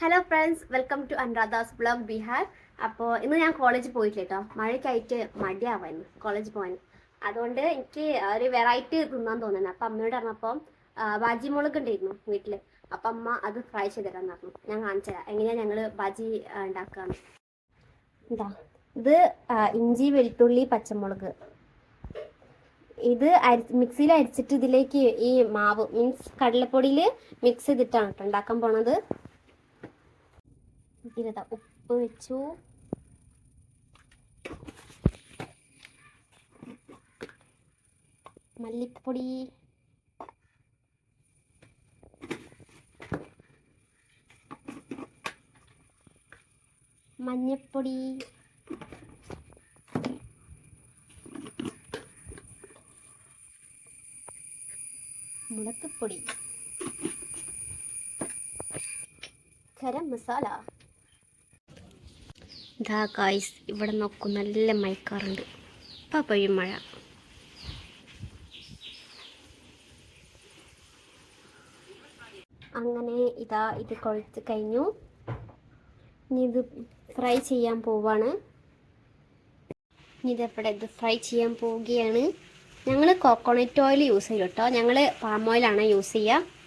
Hello friends, welcome to Anuradha's blog Bihar. അപ്പോൾ ഇന്ന് ഞാൻ കോളേജിൽ പോയിട്ടില്ല കേട്ടോ. മഴയ്ക്കായിട്ട് മടിയാവായിരുന്നു കോളേജിൽ പോകാൻ. അതുകൊണ്ട് എനിക്ക് ഒരു വെറൈറ്റി തിന്നാൻ തോന്നുന്നു. അപ്പം അമ്മയോട് പറഞ്ഞപ്പോൾ ബാജി മുളക് ഉണ്ടായിരുന്നു വീട്ടിൽ. അപ്പം അമ്മ അത് ഫ്രൈ ചെയ്ത് തരാൻ പറഞ്ഞു. ഞാൻ കാണിച്ചു തരാം എങ്ങനെയാണ് ഞങ്ങൾ ബാജി ഉണ്ടാക്കാന്ന്. ഇതാ ഇത് ഇഞ്ചി, വെളുത്തുള്ളി, പച്ചമുളക്. ഇത് മിക്സിയിൽ അരിച്ചിട്ട് ഇതിലേക്ക് ഈ മാവ് മീൻസ് കടലപ്പൊടിയിൽ മിക്സ് ചെയ്തിട്ടാണ് കേട്ടോ ഉണ്ടാക്കാൻ പോണത്. ഇതിതാ ഉപ്പ് വെച്ചു, മല്ലിപ്പൊടി, മഞ്ഞപ്പൊടി, മുളകുപൊടി, ഗരം മസാല. ഇതാ ഗായ്സ്, ഇവിടെ നോക്കൂ, നല്ല മയക്കാറുണ്ട്. ഇപ്പം പെയ്യും മഴ. അങ്ങനെ ഇതാ ഇത് കുഴച്ച് കഴിഞ്ഞു. ഇനി ഇത് ഫ്രൈ ചെയ്യാൻ പോവാണ്. ഇനി ഇതെവിടെ ഇത് ഫ്രൈ ചെയ്യാൻ പോവുകയാണ്. ഞങ്ങൾ കോക്കോണറ്റ് ഓയിൽ യൂസ് ചെയ്യും കേട്ടോ. ഞങ്ങൾ പാം ഓയിലാണ് യൂസ് ചെയ്യുക.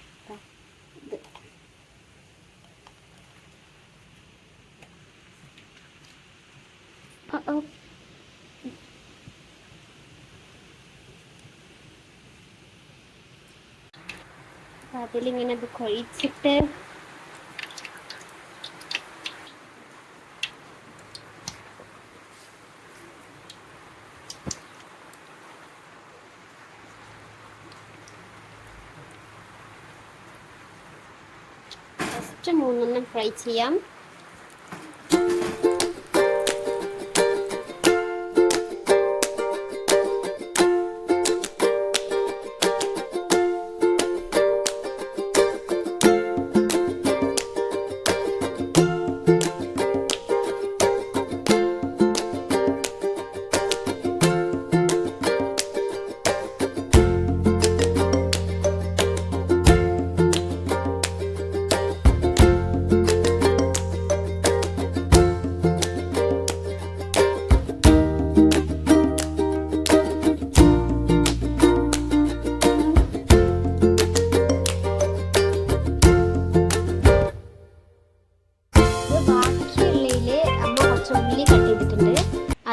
അതിലിങ്ങനെ ഇത് കുഴിച്ചിട്ട് ഫസ്റ്റ് 3 ഫ്രൈ ചെയ്യാം.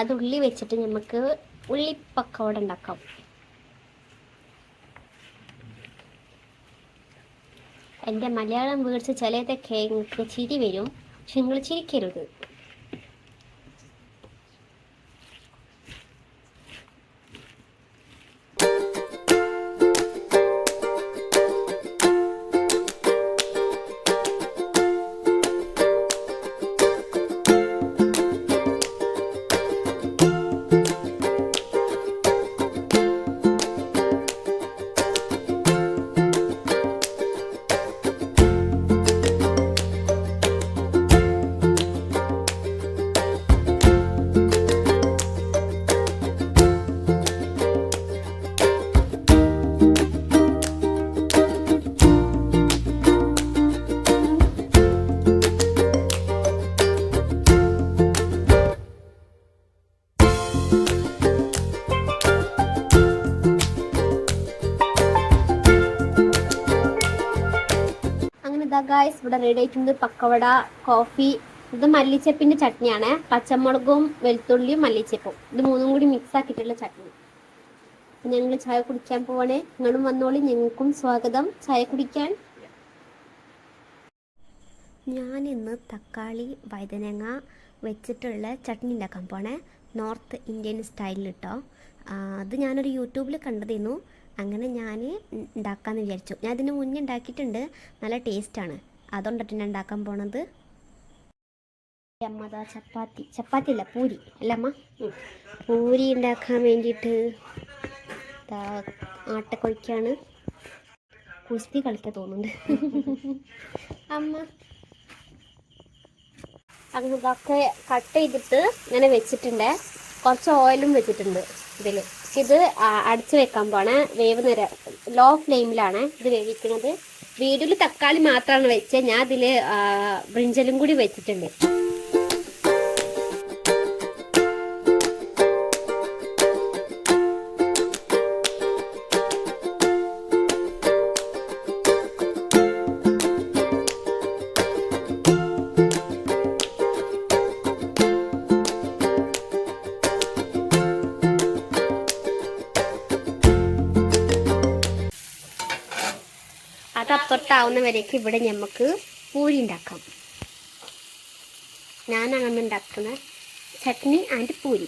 അത് ഉള്ളി വെച്ചിട്ട് നമുക്ക് ഉള്ളി പക്കവട ഉണ്ടാക്കാം. എൻ്റെ മലയാളം വേർഡ്സ് ചിലതൊക്കെ നിങ്ങൾക്ക് ചിരി വരും, പക്ഷെ നിങ്ങൾ ചിരിക്കരുത്. ഗായ്സ്, ഇവിടെ റെഡി ആയിട്ടുണ്ട് പക്കവട, കോഫി. ഇത് മല്ലിച്ചപ്പിൻ്റെ ചട്നിയാണ്. പച്ചമുളകും വെളുത്തുള്ളിയും മല്ലിച്ചപ്പും ഇത് 3 കൂടി മിക്സ് ആക്കിയിട്ടുള്ള ചട്നി. ഞങ്ങൾ ചായ കുടിക്കാൻ പോവാണേ. നിങ്ങളും വന്നോളി, ഞങ്ങൾക്കും സ്വാഗതം ചായ കുടിക്കാൻ. ഞാനിന്ന് തക്കാളി വഴുതനങ്ങ വെച്ചിട്ടുള്ള ചട്നി ഉണ്ടാക്കാൻ പോണേ, നോർത്ത് ഇന്ത്യൻ സ്റ്റൈലിൽ കേട്ടോ. അത് ഞാനൊരു യൂട്യൂബിൽ കണ്ടതിരുന്നു. അങ്ങനെ ഞാൻ ഉണ്ടാക്കാമെന്ന് വിചാരിച്ചു. ഞാൻ ഇതിന് മുന്നേ ഉണ്ടാക്കിയിട്ടുണ്ട്, നല്ല ടേസ്റ്റാണ്. അതുകൊണ്ടിട്ട് ഞാൻ ഉണ്ടാക്കാൻ പോണത്. അമ്മ അതാ ചപ്പാത്തി അല്ല പൂരി അല്ല അമ്മ, പൂരി ഉണ്ടാക്കാൻ വേണ്ടിയിട്ട് ആട്ടക്കൊഴിക്കാണ്. കുസ്തി കളിക്കാൻ തോന്നുന്നുണ്ട് അമ്മ. അങ്ങനെ ഇതൊക്കെ കട്ട് ചെയ്തിട്ട് ഇങ്ങനെ വെച്ചിട്ടുണ്ട്. കുറച്ച് ഓയിലും വെച്ചിട്ടുണ്ട് ഇതിൽ. ഇത് അടച്ചു വെക്കാൻ പോണേ. വേവ് നേരം ലോ ഫ്ലെയിമിലാണ് ഇത് വേവിക്കുന്നത്. വീഡിയോയിൽ തക്കാളി മാത്രമാണ് വെച്ചത്, ഞാൻ അതിൽ ബ്രിഞ്ചലും കൂടി വെച്ചിട്ടുണ്ട്. അതപ്പുറത്താവുന്ന വരേക്ക് ഇവിടെ നമുക്ക് പൂരി ഉണ്ടാക്കാം. ഞാൻ അങ്ങനെ ഉണ്ടാക്കുന്ന ചട്നി ആൻഡ് പൂരി.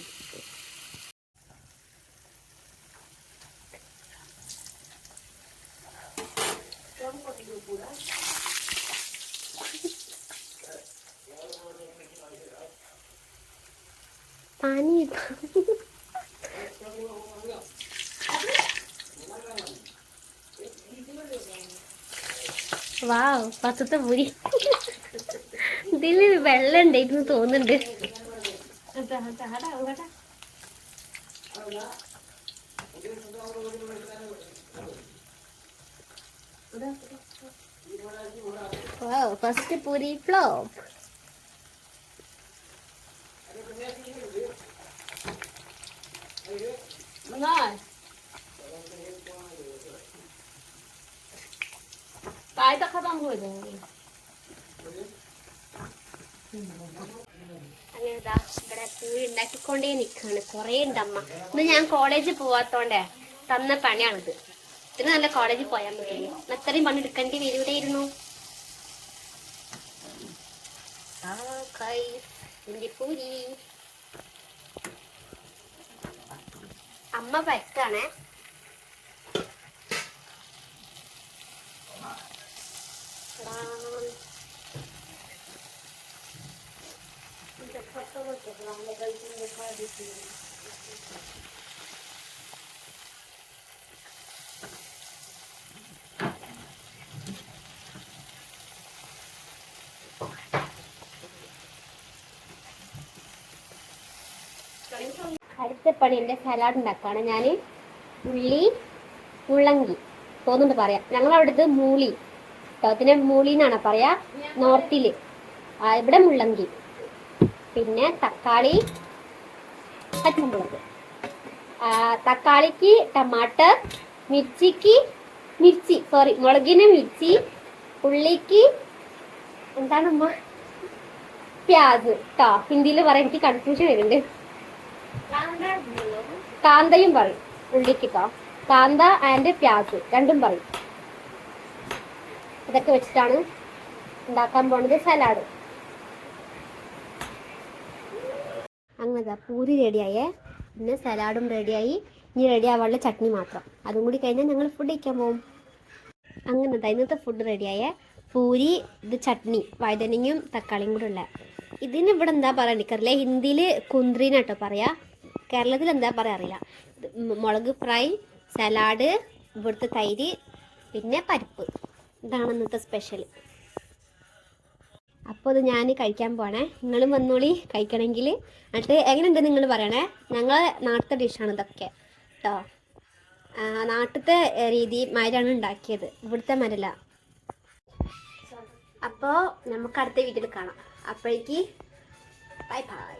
പാനി വാവ്, പത്തത്തെ പൂരി. ഇതില് വെള്ളം ഉണ്ടായിരുന്നു തോന്നുന്നുണ്ട്. വാവ്, ഫസ്റ്റ് പൂരി ഫ്ലോപ്പ്. അങ്ങനെതാ ഇവിടെ പൂരി ഉണ്ടാക്കിക്കൊണ്ടേ നിൽക്കാണ്. കുറേ ഉണ്ടമ്മ. ഇന്ന് ഞാൻ കോളേജിൽ പോവാത്തോണ്ടേ തന്ന പണിയാണിത്. ഇതിന് നല്ല കോളേജിൽ പോയാൽ മതി. അത്രയും പണി എടുക്കേണ്ടി വരൂടായിരുന്നു. പൂരി അമ്മ പറ്റാണേ. അടുത്ത പണി എൻ്റെ സലാഡ് ഉണ്ടാക്കാണ്. ഞാൻ ഉള്ളി മുള്ളങ്കി തോന്നുന്നുണ്ട് പറയാം. ഞങ്ങളവിടുത്തെ മൂളി അതിനെ മൂളി എന്നാണ് പറയാ നോർത്തില്. ഇവിടെ മുള്ളങ്കി. പിന്നെ തക്കാളി, പച്ചമുളക്, തക്കാളിക്ക് ടമാട്ടർ, മുളകിന് മിർച്ചി, ഉള്ളിക്ക് എന്താണമ്മ പ്യാസ് കേട്ടോ. ഹിന്ദിയിൽ പറയാൻ എനിക്ക് കൺഫ്യൂഷൻ വരുന്നുണ്ട്. കാന്തയും പറയും ഉള്ളിക്ക് കേട്ടോ. കാന്ത ആൻഡ് പ്യാസ് രണ്ടും പറയും. ഇതൊക്കെ വെച്ചിട്ടാണ് ഉണ്ടാക്കാൻ പോണത് സലാഡ്. അങ്ങനെ പൂരി റെഡിയായേ. പിന്നെ സലാഡും റെഡിയായി. ഇനി റെഡി ആവാനുള്ള ചട്നി മാത്രം. അതും കൂടി കഴിഞ്ഞാൽ ഞങ്ങൾ ഫുഡ് കഴിക്കാൻ പോകും. അങ്ങനത്തെ ഇന്നത്തെ ഫുഡ് റെഡിയായേ. പൂരി, ഇത് ചട്നി, വഴുതനങ്ങയും തക്കാളിയും കൂടെ ഉള്ള. ഇതിന് ഇവിടെ എന്താ പറയുക എനിക്കറിയില്ല. ഹിന്ദിയിൽ കുന്ത്രീനാട്ടോ പറയാ. കേരളത്തിൽ എന്താ പറയാ അറിയില്ല. മുളക് ഫ്രൈ, സലാഡ്, ഇവിടുത്തെ തൈര്, പിന്നെ പരിപ്പ്. ഇതാണ് ഇന്നത്തെ സ്പെഷ്യൽ. അപ്പോൾ അത് ഞാൻ കഴിക്കാൻ പോകണേ. നിങ്ങളും വന്നോളി കഴിക്കണമെങ്കിൽ. എന്നിട്ട് എങ്ങനെയുണ്ട് നിങ്ങൾ പറയണേ. ഞങ്ങളെ നാട്ടിലത്തെ ഡിഷാണ് ഇതൊക്കെ കേട്ടോ. നാട്ടിലത്തെ രീതി മാതിരിയാണ് ഉണ്ടാക്കിയത്, ഇവിടുത്തെ മരല്ല. അപ്പോൾ നമുക്ക് അടുത്ത വീട്ടിൽ കാണാം. അപ്പോഴേക്ക് ബൈ ബൈ.